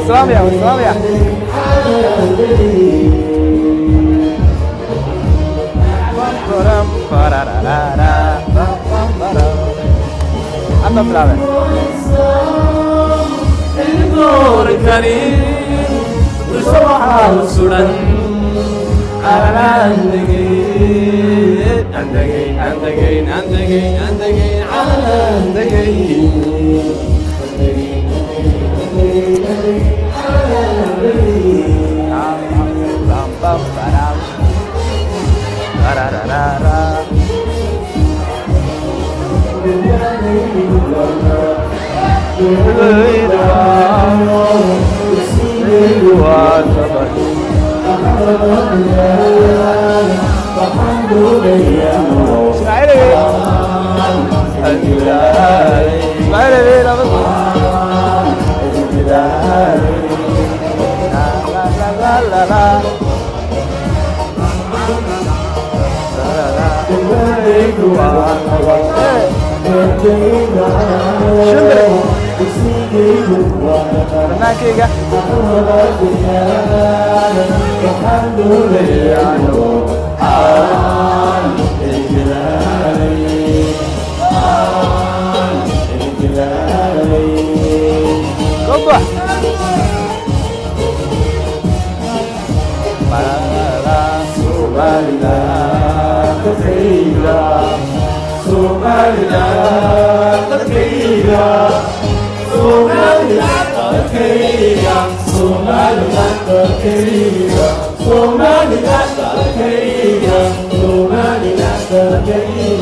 والسلام يا والسلام يا أنا بلعبه النور الكريم الصباح السودان أنا عندك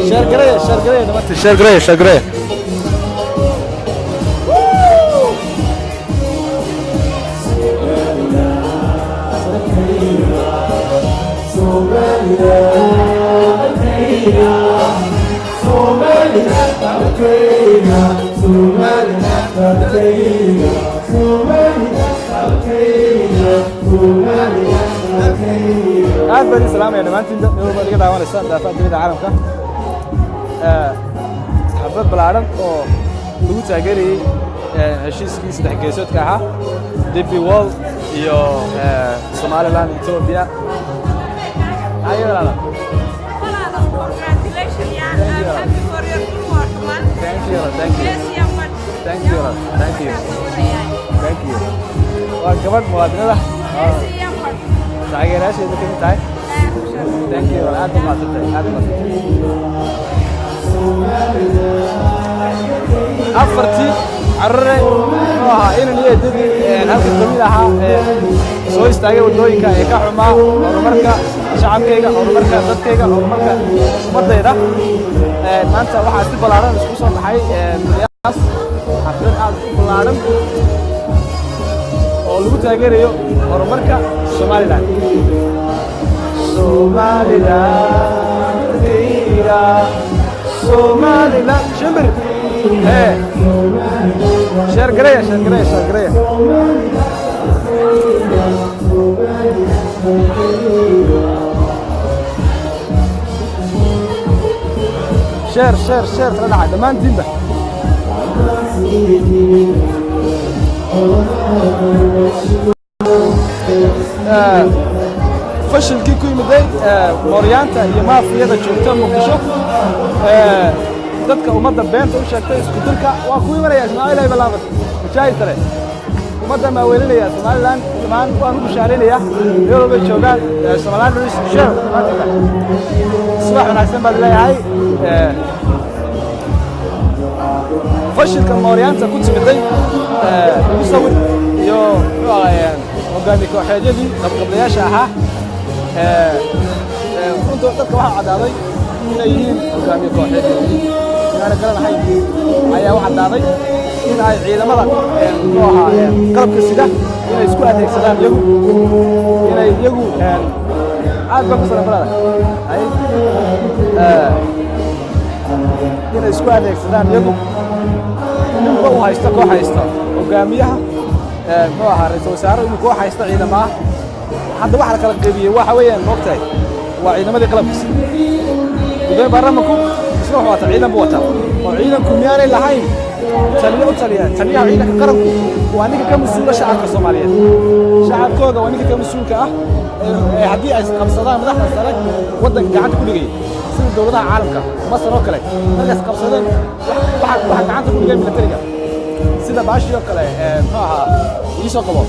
شرقرية أهلا السلام يا جماعة أنتم يوم اللي دعوانا السنة دافع جديد عالم كه حفظ بالعالم أو لو تاجري هالشيء كيس تحكيسات كها دبي وول يو سوماليلاند إثيوبيا أيوة لا Congratulations, yeah. I'm happy for your good work, man. Thank you. Yes, yeah, man. Thank you. وكمان مواطنة Yes, yeah, man. تاجرها شيء لكن تاج Thank you. أنت ما أفرتي عرّي إن اللي يدري هالك الجميلة سوي استعجل ودوي كحما ورمركا شعب كيجا ورمركا ضد كيجا ورمركا مرة ده ما أنت واحد تبلارن سكوسون حي ملياس حفلة هذا تبلارن ولو تاجريو ورمركا سوماليلاند Somaliland شمبر إيه شرقرية شير ترى عاد ما ندين به فشل كيكو يمدي موريانتا يما في هذا جوجتا مقدشو dadka umada beenta u sheegtay isku dilka waa ku imanaya Ismaaciil ay balaabat jay tare umada ma weelinaya Somaliland dhammaan waan u bashaarinaya iyadoo ay joogaan Somaliland Police Share subax wanaagsan baa leeyahay fashilka mooryaanta ku timiday ugu sawir iyo hogaamiye kooxeedyadii qabqablayaasha ahaa runtii dadka waxa cadaaday inay yihiin hogaamiye kooxeedyadii أنا كلام حي أيه واحد عضي إن هاي عيدمدا نوعها قلب كسيدة إن يسكوا هذيك سلام يجو عاد بقصر بلاد أي إن يسكوا هذيك سلام يجو هو هايستا وقاميها نوعها رئيس وزراء إنه هايستا عيدما حتى واحد كلام قبيه واحد وين وقتها وعيدمدا قلب كسيدة وده برا مكو اسمه هو تعيدم بوتا وعيدكم مياني لهين تليها عيدك قربكم وانك كمسؤول شعبك الصومالي شعب كوغا وانك كمسؤول كأه هدي قبصدان مدحنا السلك ودك قاعد كل جاي سيد دولتها عالمك مصر وكله مركز قبصدان واحد قاعد كل جاي من الترجع سيد باشي وكله معها يسوقوا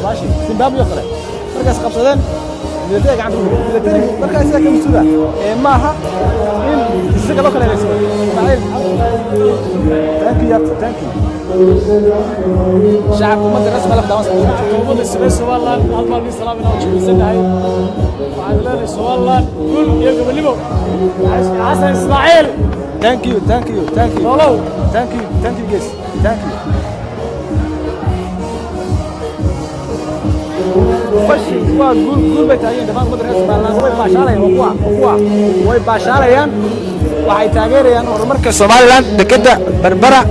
باشي سيمبابي وكله مركز قبصدان military gacan military marka isaga ka masuula maaha in isaga loo kala leeyahay thank you shacab umada rasmi la daawan umada Soomaaliland halmaan min salaam inoo jeedisanahay waxaan leeyahay Soomaaliland gul iyo gobolnimo Xasan Ismaaciil thank you lolo thank you guys thank you فشي وقول بتاعين دمان قدر اسمع الله way baashaalayaan way baashaalayaan waxay taageerayaan horumarka Soomaaliland dekada Berbera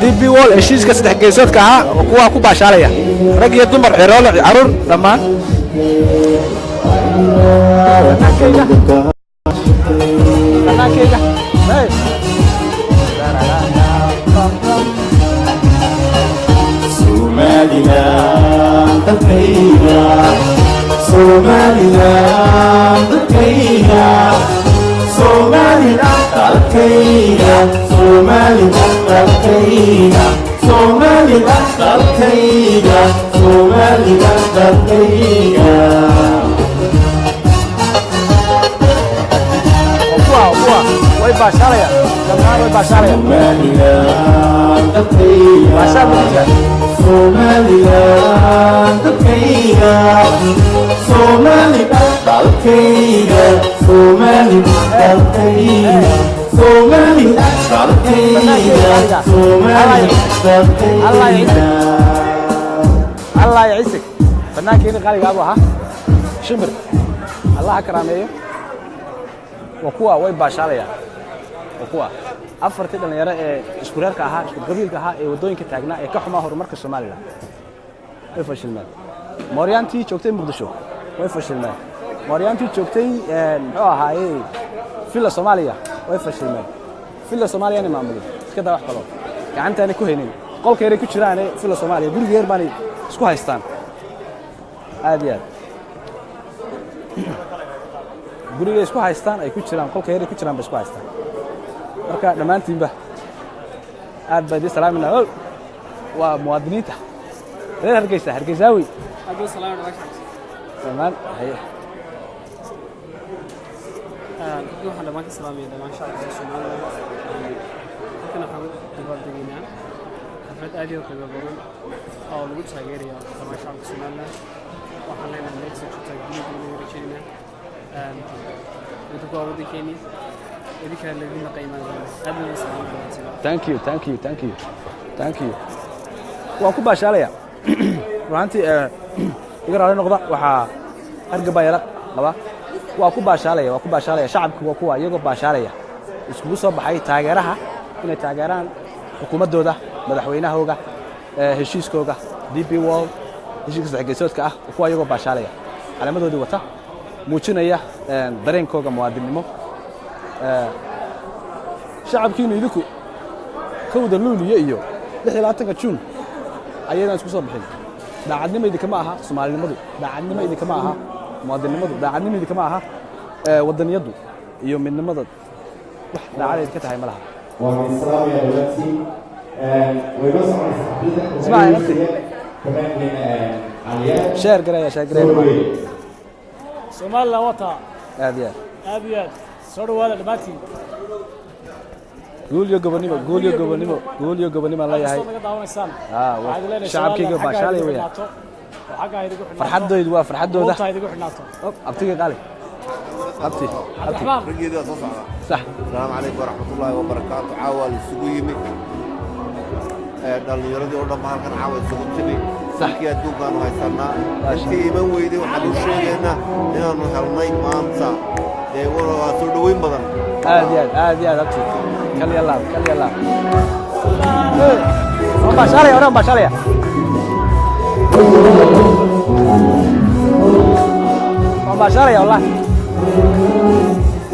DP Wall heshiiska saddex geesoodka ah oo kuwa ku baashaalaya rag iyo dumar xerool caruur dhamaan Somaliland dadkayga Somaliland dadkayga Somaliland dadkayga Somaliland dadkayga Somaliland dadkayga Somaliland dadkayga way baashaalayaan dhamaan way baashaalayaan Somaliland dadkayga Somaliland dadkayga Somaliland dadkayga Somaliland dadkayga Somaliland dadkayga Somaliland dadkayga الله يعزك فنان كيني قال ابوها شمر الله كراميه وكوا way baashaalayaan وكوا afartii dhalinyaro ee isku reerka ahaa isku qabiilka ahaa ee wadooyinka taagnaa ee ka xumaa horumarka Soomaaliland way fashilmeen Mooriyaantii joogtay Muqdisho way fashilmeen Mooriyaantii joogtay muxuu ahaayay filla Soomaaliya way fashilmeen filla Soomaaliya maamulay iska daa wax kale gacantaana ku haynin qolka yar ku jiraan filla Soomaaliya guriga yar baan isku haystaan aad iyo aad guriga isku haystaan ay ku jiraan qolka yar ku jiraan isku haystaan marka dhamaantiinba aad baad salaaminaa waa muwaadiniinta reer Hargeysaawi adu salaam alaykum dhamaan haye waxaan dhamaan ka salaamay dhamaan shacabka Soomaaliland kana xagu dibaddeena xaflad aad iyo qiimo badan oo lagu taageerayo dhamaan shacabka Soomaaliland waxaan leenahay next taageero inuu rajayna inta goobada Kenya idinka leedina qiimaha aad iyo salaam thank you waa ku baashaalaya runtii iga raali noqda waxa argaba yara qaba waa ku baashaalaya shacabku waa kuwa iyaga baashaalaya isku soo baxay taageeraha inay taageeraan xukuumadooda madaxweynahooga heshiiskooga DP Wall heshiiska saddex geesoodka ah kuwa iyaga baashaalaya calaamadoodii wata muujinaya dareenkooga muwaadinimo shacabkiinu idinku kowda luuliye iyo 16 Juun ayaan isku soo bixin daacadnimo idinka ma aha Soomaalinimadu daacadnimo idinka ma aha muwaadinimadu daacadnimo idinka ma aha wadaniyadu iyo midnimada wax daacad ka tahay malaha waa islaam ya dawladti way ma soconaysaa ismaaciil kamaan aliya sheer gareeya Soomaaliland wata aad soo dhawaada dhamaantiin قول يا قبنيمة الله يهي شعبك باشالي ويا فرحت دويد فرحت دوده أبتيك قالي أبتي صح السلام عليكم ورحمة الله وبركاته عاول السقيمي دل يردي ولا ما كان عاول السقيمي صح يا دوغان وهيسنا أشتي من ويدي وحدو شيئنا إننا نحلناي مامسا يقولوا سودوين بدن هذه أبتي كلي الله orang basalia orang basalia Allah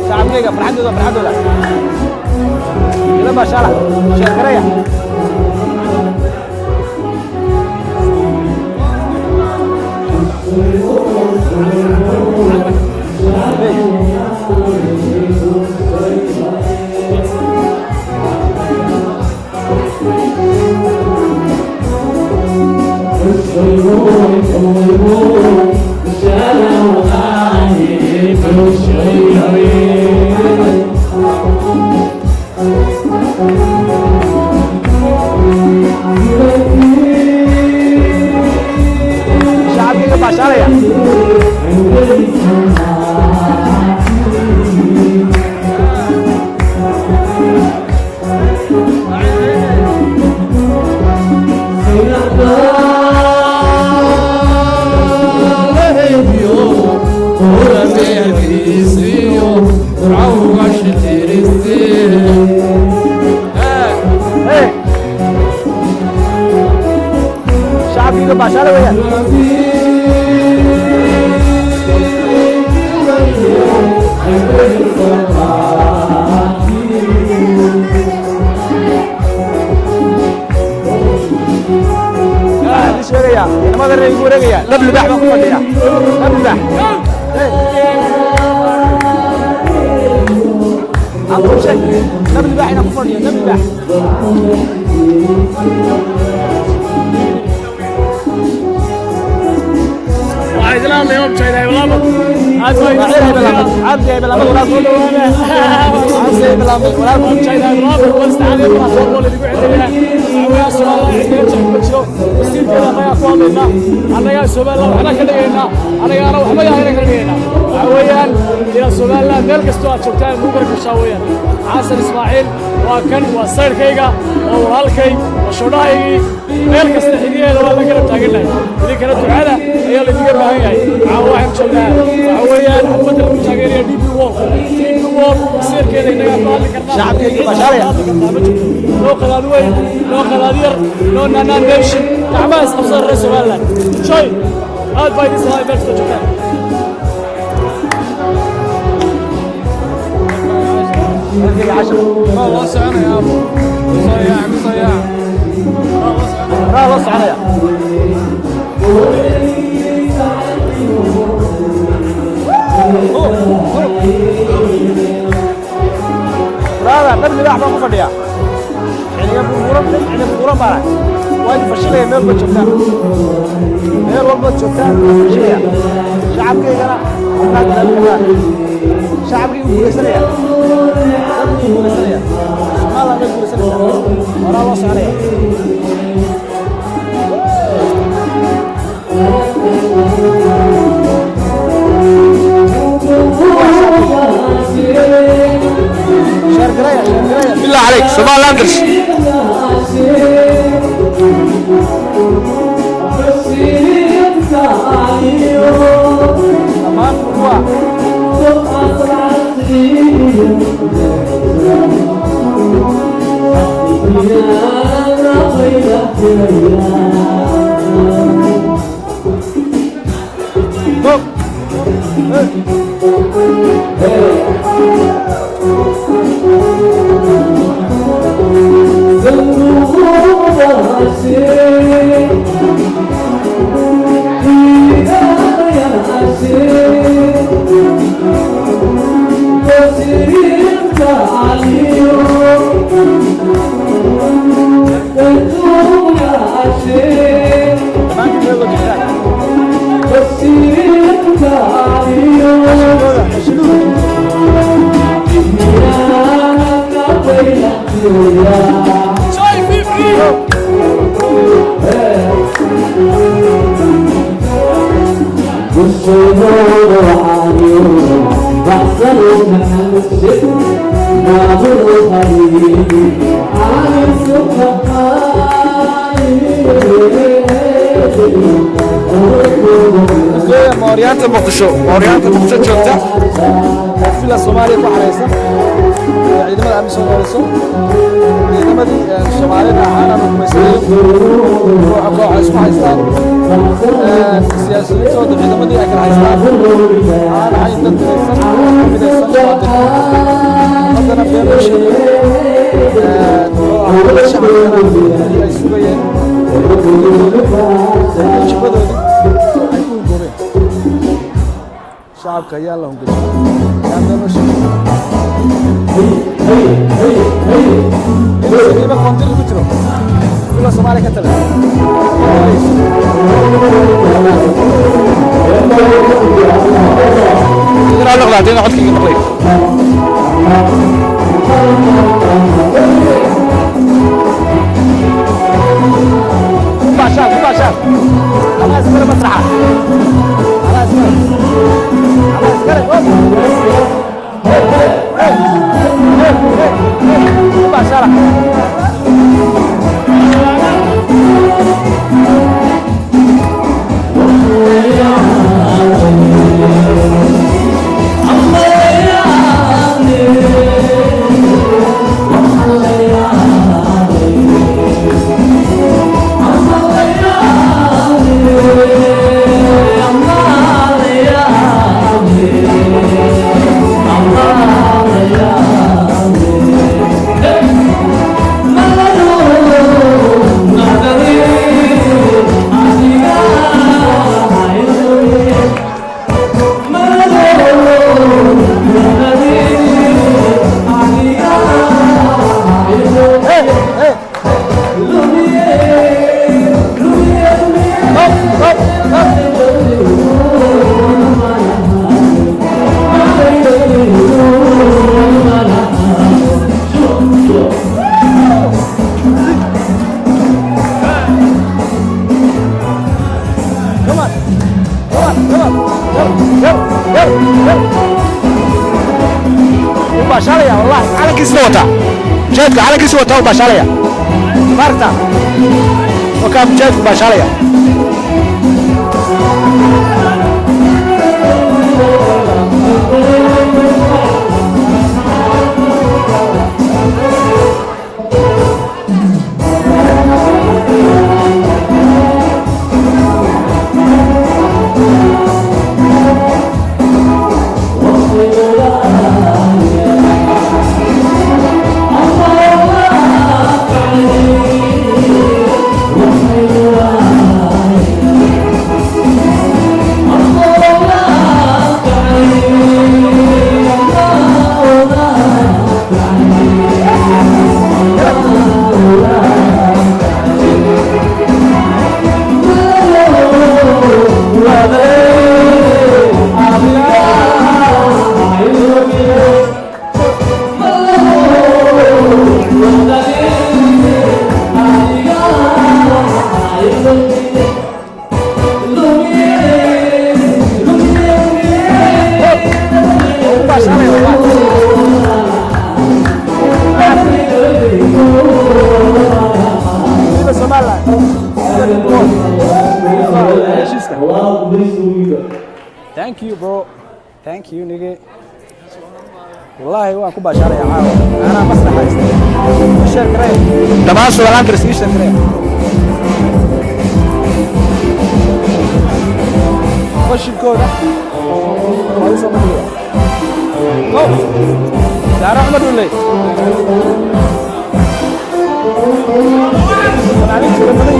شعبك فرحان دولا إلى ما شاء الله شكرا شعبي يبقى شارع شعبي يبقى شارع ويا ما ادري يقول ايه لبل بحر ما فيها لبل بحر اقول شيء لبل بحر ما فيها لبل بحر عايز لا ما يوم شيء لا والله عايز عايز جايب الامر ولا تقول عايز جايب الامر ولا تقول شيء لا والله واستعاني بالرسول اللي بيقول لنا ويا سؤال عندنا تحكمشوا وسيل كذا ما يقومنا انا يا سؤال احنا كدغينا انا يا روح ما يا كدغينا ويان يا سؤال مeel kasto aad joogtaan ugu gargashaawayaan Xasan Ismaaciil waa kan waa sayrkayga oo walaalkay oo shudhaayay meel kasta xigeeda waa la garab taaganahay idinkana ducada ayaa la idiga baahan yahay waxaan joognaa wayaan xafada lagu taageerayo DP Wall sayrkeeda inaga qaali karnaa shacabkayga bashaaraya loo qadaad weyn loo qadaad yar loo nanaan nation gacmaha isqabsan reer Soomaaliland joy aad bay isla meel kasta joogtaan ما وصعنا يا ابو صياع ما وصعنا يا هذا قبل لا احنا مفديا يعني بقوره بارك وايد فشليه ميل بجوتان ميل والله جوتان فشليه شعبكي انا شعبكي ويسريا ما لا نقول سنة ولا وصل عليه شرقرية بالله عليك صباح الأندرس أمان قوة موريانتا مقدشو جوجتا في الصومالية كحريصة عندما أمس ونورسو عندما الصومالية أحيانا مكمسين روحوا اسمها حيستان السياسيين سود عندما دي أكل حيستان أنا حين تدريسا بدأ السنة عندنا في المشهد shacabkana ay sugayeen shabadoodii ay u goobeen shacabka ayaa la hungashay yaa meelo shaqo kontil ku jiro ila Soomaaliya ka tala إذا علق بعدين أحط كي نقلي. باشا باشا. أنا أسمع مسرحة. أنا أسمع. أنا أسمع. باشا. وباشاليا والله على كيس نوتا جد على كيس نوتا وباشاليا مارتا وكم جد وباشاليا Thank you bro. Thank you nigga. والله هو أكو باشا يا عاو. أنا مصلحة مشترك كريم. تمام سؤالان كرسي مشترك كريم. خش الكودة. ما يوصل منه. go. يا رحمة الله. أنا عليك تلفوني.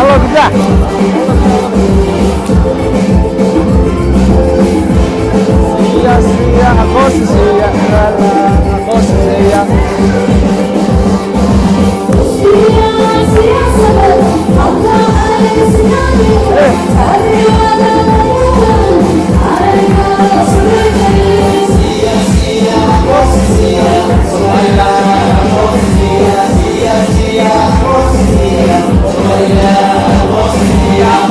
الله بجاه. سيا أقوس سيا أقوس سيا. Yeah.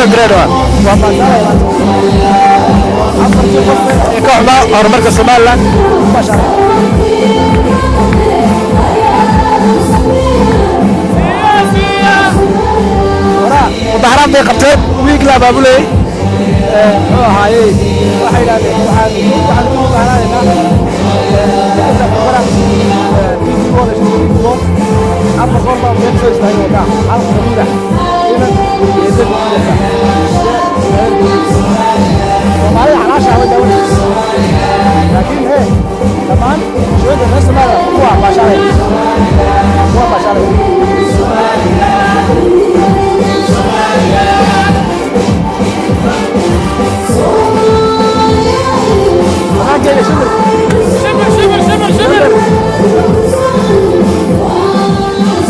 join gareedhaan waa maashaalla afartii qof ee ka xumaa horumarka Somaliland maashaalla mudaharaad bay qabteen wiig la baabulay muxuu ahaayey waxay yidhahdeen waxaan ku mudaharaadeynaa afar goor baa meel soo istaagay wadaa hal qabiila inan eedad soomaalida xalaashaa way daawanaysa laakiin dhammaan shooyinka reer Soomaaliya kuwa baashaalay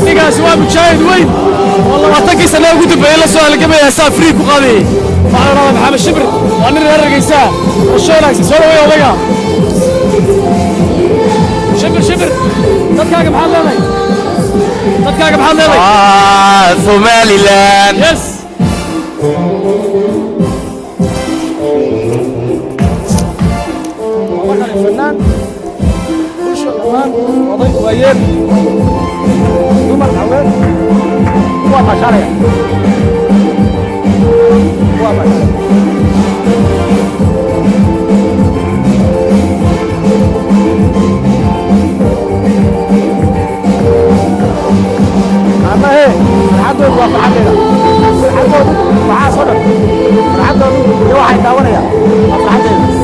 ninkaasi waa mujaahid weyn oo 20 sano ugu dambeeyay la soo halgamaya Afrika ku qaaday waxaan rabaa Maxamed Shibir waa nin reer Hargeysa oo shoonaagsi soo dhaweey odaga Shibir dadkaaga maxaad leedahay Somaliland yes فنان وش الأمان وضيف ويل نمر حوال هو مشاريع أما هي الحدود وفحدنا الحدود معاه صدق الحدود يوحي داونيا وفحدنا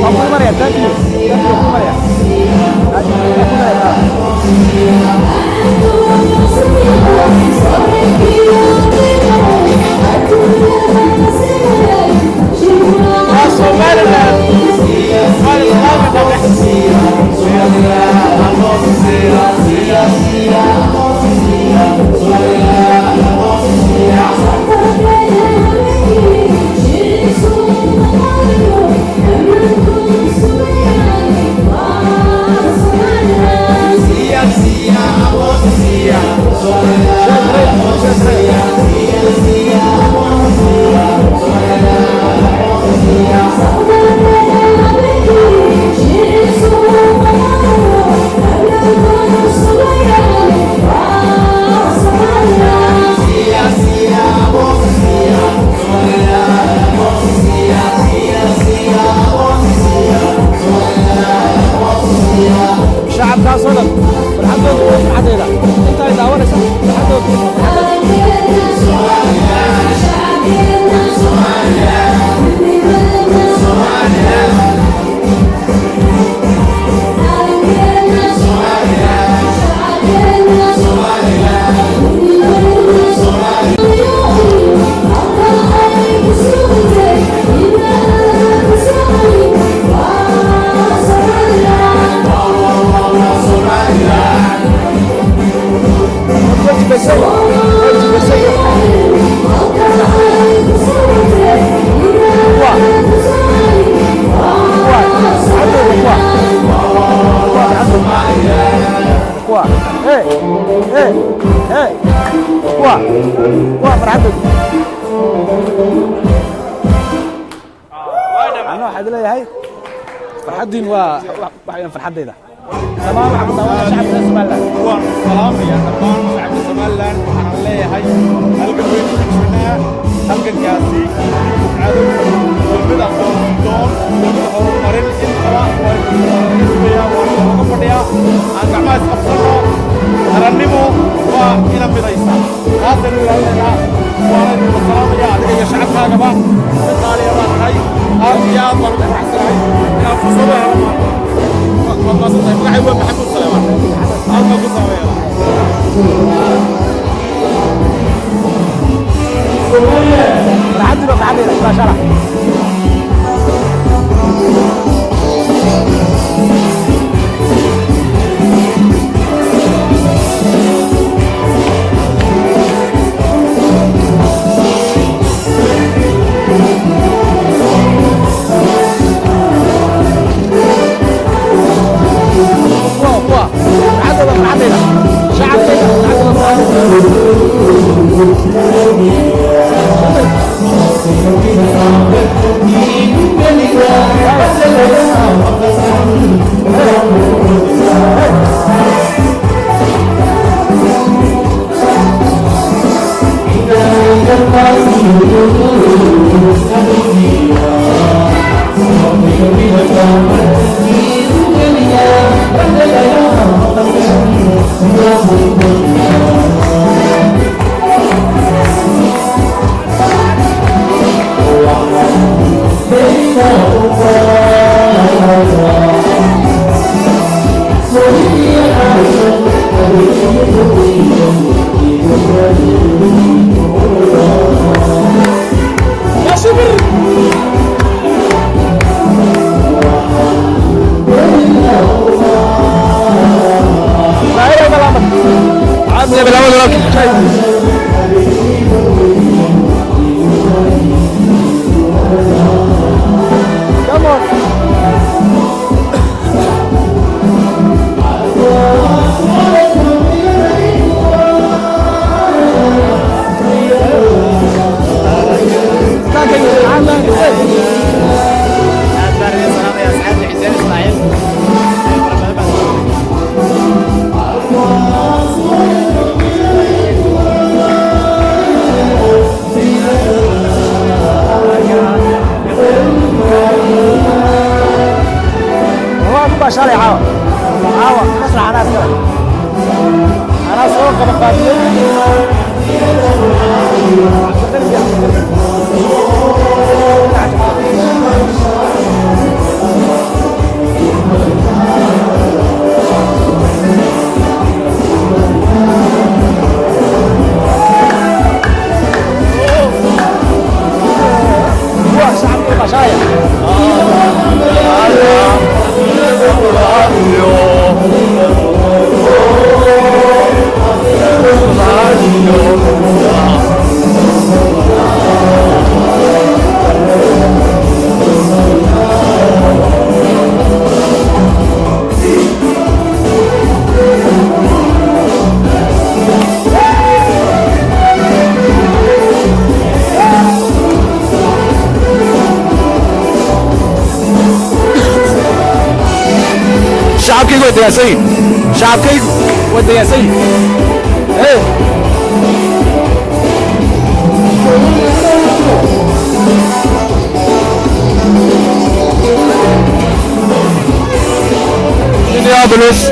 Aku Maria, thank you. Aku Maria. أنا واحد لا يهاي فرحدين واحد فرحديدا تمام محمد داوود شعب السومالان سلام يا تمام شعب السومالان waxaan leeyahay halkan way ku jirnaa halkan kaasi cadow dowladda qoondoon horumarin inta way ku fadhiya aan gacmaha isqabsano qarannimo waa ila midaysa haadan ilaalina waan ku salaamaya adiga iyo shacabkaagaba taariikh baan tahay aad iyo aad baan u xasanahay inaan ku soo helno والله صدق راح يوم محمود سليمان الله قصوى يلا العدل وقعدنا مباشرة Come on. شارع عاوة مسرح أنا أسرع أنا صوت كما قادمين هو شعب القشاية شعبكيgu waa dayaansay shacabkaygu waa dayaansay Minneapolis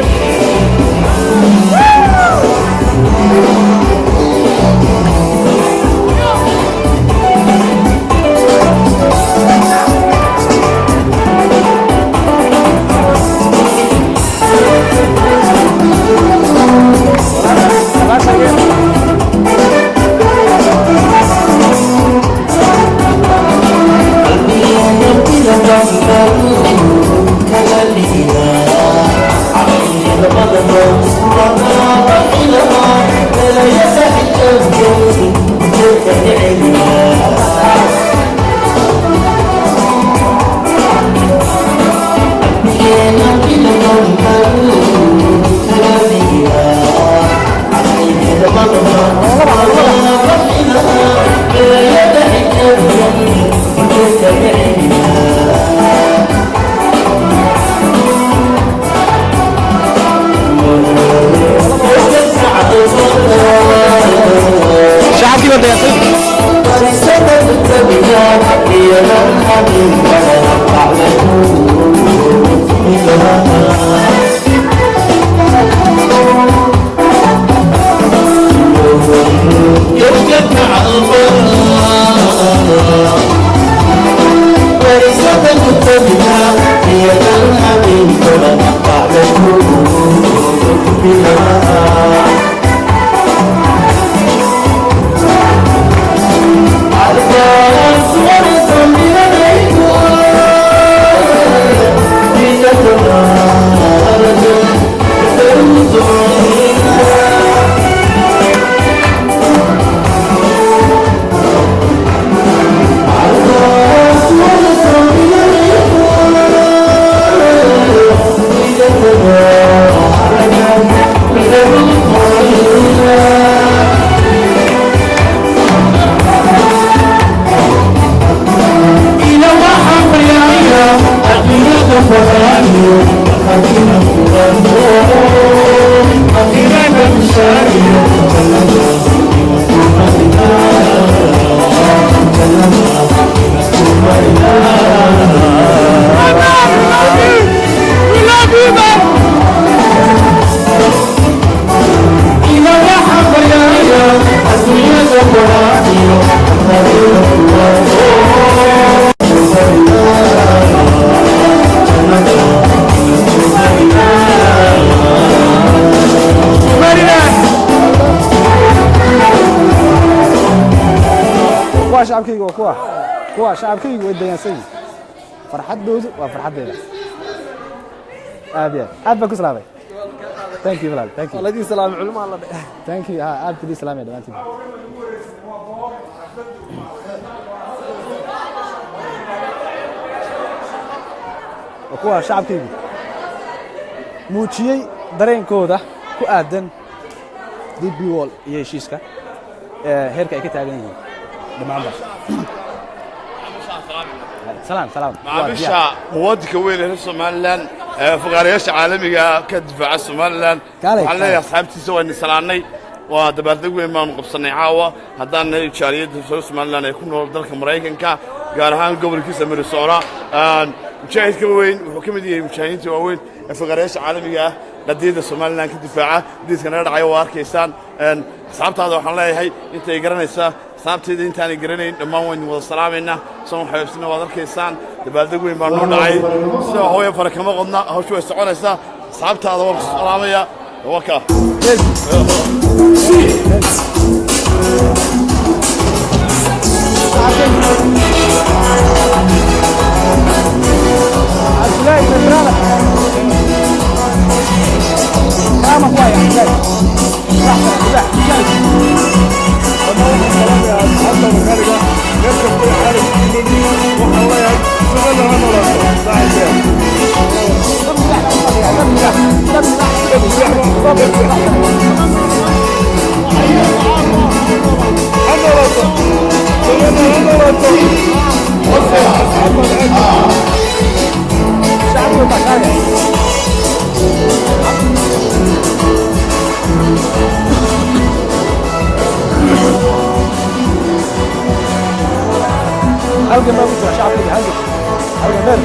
shacabkaygu waa kuwa shacabkaygu way dayaansay farxadoodu waa farxadeeda aad baan ku salaamay thank you walaal thank you ladiin salaam culimo alla thank you aad kuli salaamay dhamaantiin kuwa shacabkaygu muujiyey dareenkooda ku aadan DP World iyo heshiiska heerka ay ka taagan yihiin dhammaanba salaam macaamiisha muwaadinka weyn ee Soomaaliland fuqaarayaasha caalamiga ka difaaca Soomaaliland waxaan leeyahay asxaabtiisa waan salaanay waa dabaaldeg weyn baan qabsanay caawa haddaan jaaliyadda Soomaaliland ay ku nool dalka Mareykanka gaar ahaan gobolkiisa Minnesota mujaahidka weyn wuxuu ka mid yahay mujaahidiinta waaweyn ee fuqaarayaasha caalamiga qadiyadda Soomaaliland ka difaaca diidkana dhacay oo arkaysaan asxaabtaada waxaan leeyahay intay garanaysaa asxaabteeda intaanay garanayn dhammaan waynu wada salaamayna soo xaybsina waad arkaysaan dabaaldeg weyn baa noo dhacay sida hooyo fara kama qodna hawshu way soconaysaa asxaabtaada waan salaamaya waka halkan baa ku jira shacabka halkan meel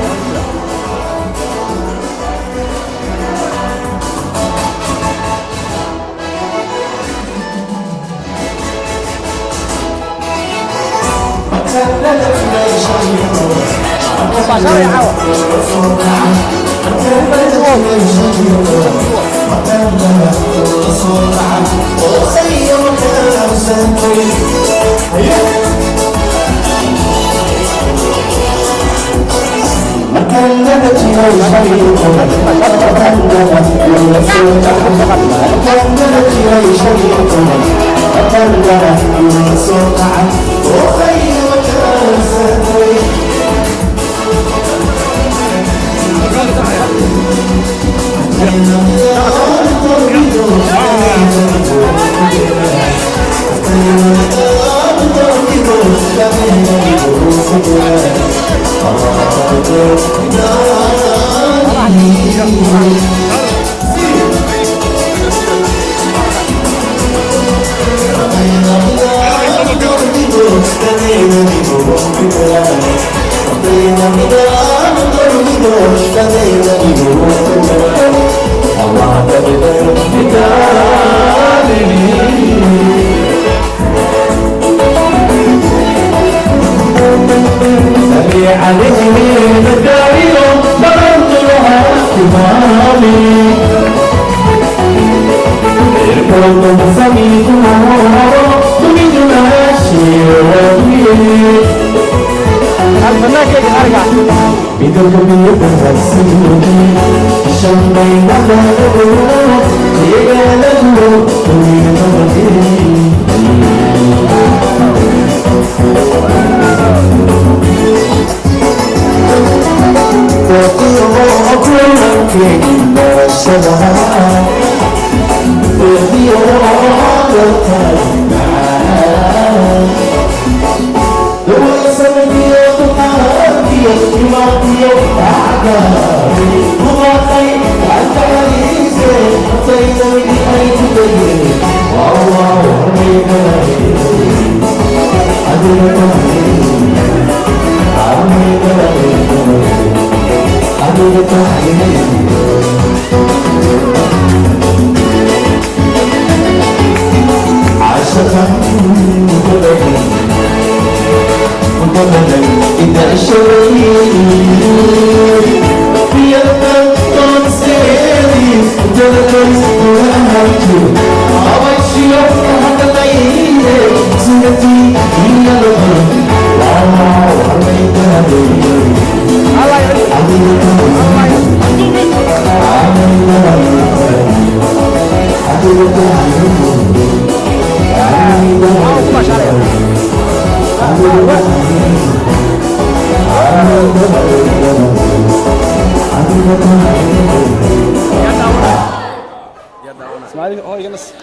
اسماعيل هو يجلس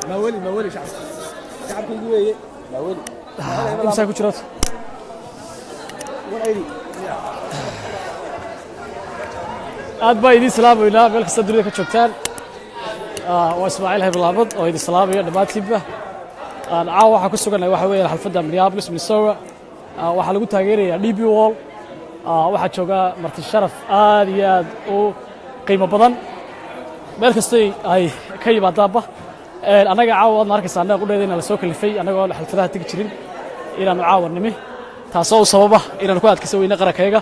مولي شعب كيجي مولي imsaa ku jiraad aad baa idiin salaamayna meel kasta dunida ka joogtaan waa Ismaaciil Haybalabad oo idin salaamaya dhammaantiinba caawa waxaa ku suganay waxa weeyaan xalfadda Minneapolis Minnesota waxaa lagu taageerayaa DB Wall waxaa jooga marti sharaf aad iyo aad u qiimo badan meel kasta ay ka yimaadaanba anaga caawa waad arkaysaa anaga qudheedina la soo kalifay anagoo xalfadaha tagi jirin inaanu caawanimi taasoo sababa inaanu ku adkaysan weyna qarankeega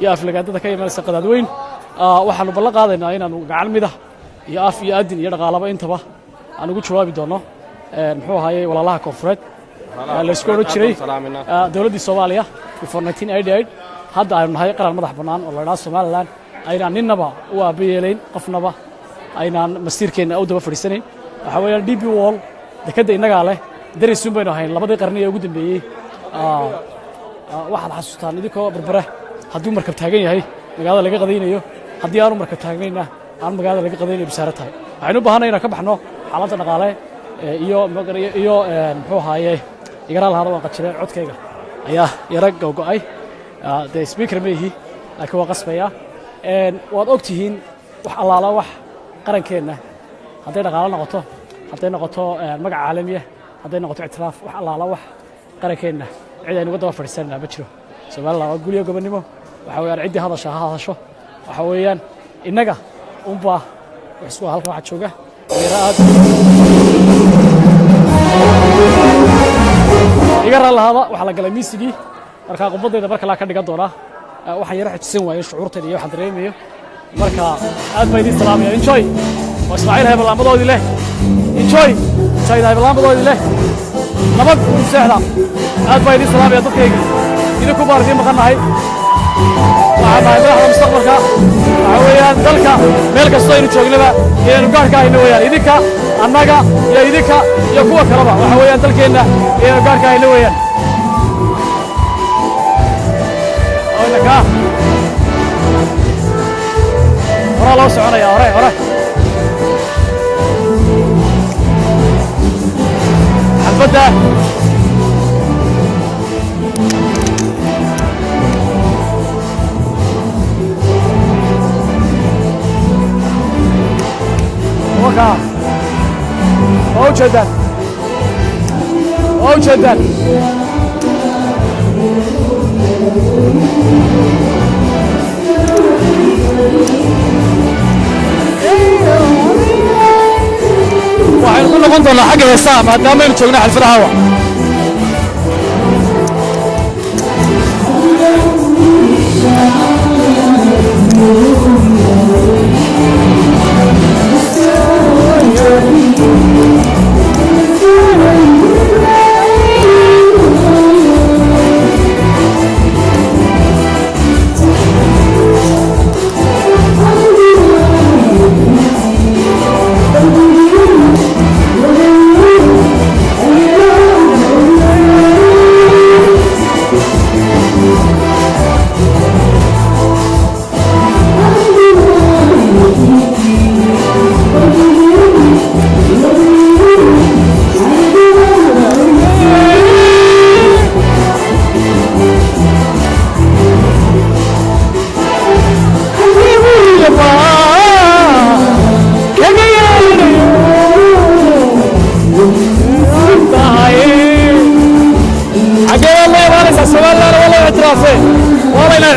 iyo aflagaadada ka imanaysa qadaadweyn waxaanu ballan qaadaynaa inaanu gacan mida iyo af iyo adin iyo dhaqaalaba intaba aan ugu jawaabi doono muxuu ahaayey walaalaha koonfureed la isku odhan jiray dowladdii Soomaaliya before 1988 hadda aynu nahay qaran madax bannaan oo la yidhaahdo Somaliland aynaan ninnaba u aabayeelayn qofnaba aynaan masiirkeenna u daba fadhiisanayn waxa weeyaan DB Wall dekadda innagaa leh daraysuun baynu ahayn labadii qarni ee ugu dambeeyey waxaad xasuustaan idinkoo berbere hadduu markab taagan yahay magaalada laga qadaynayo haddii aanu markab taagnayna aan magaalada laga qadaynayo bisaaro tahay waxaynu u baahanay inaan ka baxno xaaladda dhaqaale iyo muxuu ahaaye igaraal hada waan qajireen codkayga ayaa yara go'ay dee speaker ma yihi laakiin waa qasbaya waad og tihiin wax allaala wax qarankeenna hadday dhaqaalo noqoto hadday noqoto magac caalamiya hadday noqoto ictiraaf wax allaala wax qarankeenna cid aynu uga daba fadhiisanayna ma jiro Soomaaliland waa guryo gobonnimo waxa weeyaan ciddii hadasha ha hadasho waxa weeyaan innaga unbaa wax isku halka waxa jooga weeraad igaraal hada waxa la galay miisigii marka qubaddeeda marka la ka dhigan doona waxa yara xijsan waayo shucuurteeda iyo waxaan dareemayo marka aad bay idin salaamaya enjoy واسماعيل Haybalamadoodii leh enjoy Haybalamadoodii leh nabad u seexda aad bay idin salaamaya dadkayga idinku baartiin maqanahay waxaan nahay madaxda mustaqbalka waxa weeyaan dalka meel kastoo aynu joognaba inaynu gaarka hayno weeyaan idinka annaga iyo idinka iyo kuwa kaleba waxa weeyaan dalkeenna inaynu gaarka hayno weeyaan oynaka horaa loo soconaya hore حفظة وقع موجدا waxaynu ku noqon doonaa xagga heesaha maadaama aynu joogna xalfadaha hawa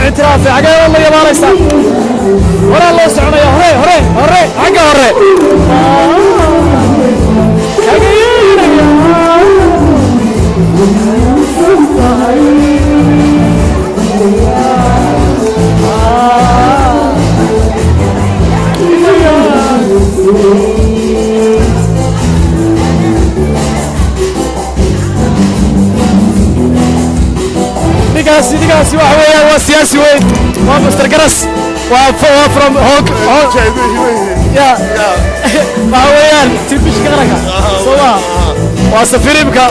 اعترافي حاجه والله يا باريسا ولا الله سعنا يا هري حاجه هري ديكاسي واحد ويا سياسي وين مستر كرس وفرم هوك يا ويان تبيش كركا سوا وسفير بك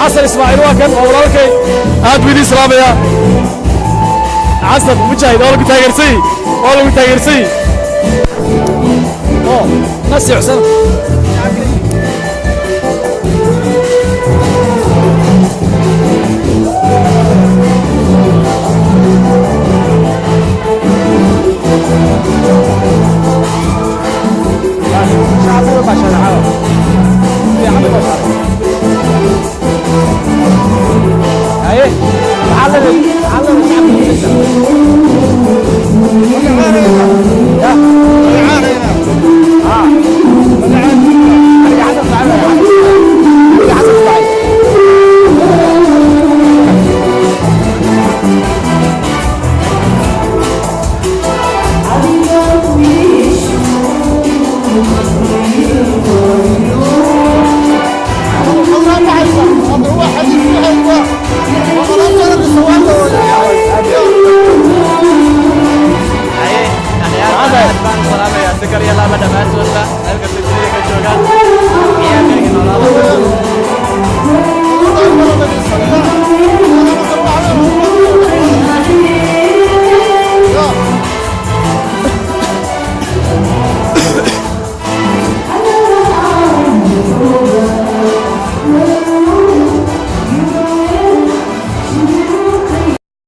حسن اسماعيل واكن وولالكي هاد بيدي سلام يا حسن مجاهد والله قلت هاجرسي والله قلت هاجرسي نسي حسن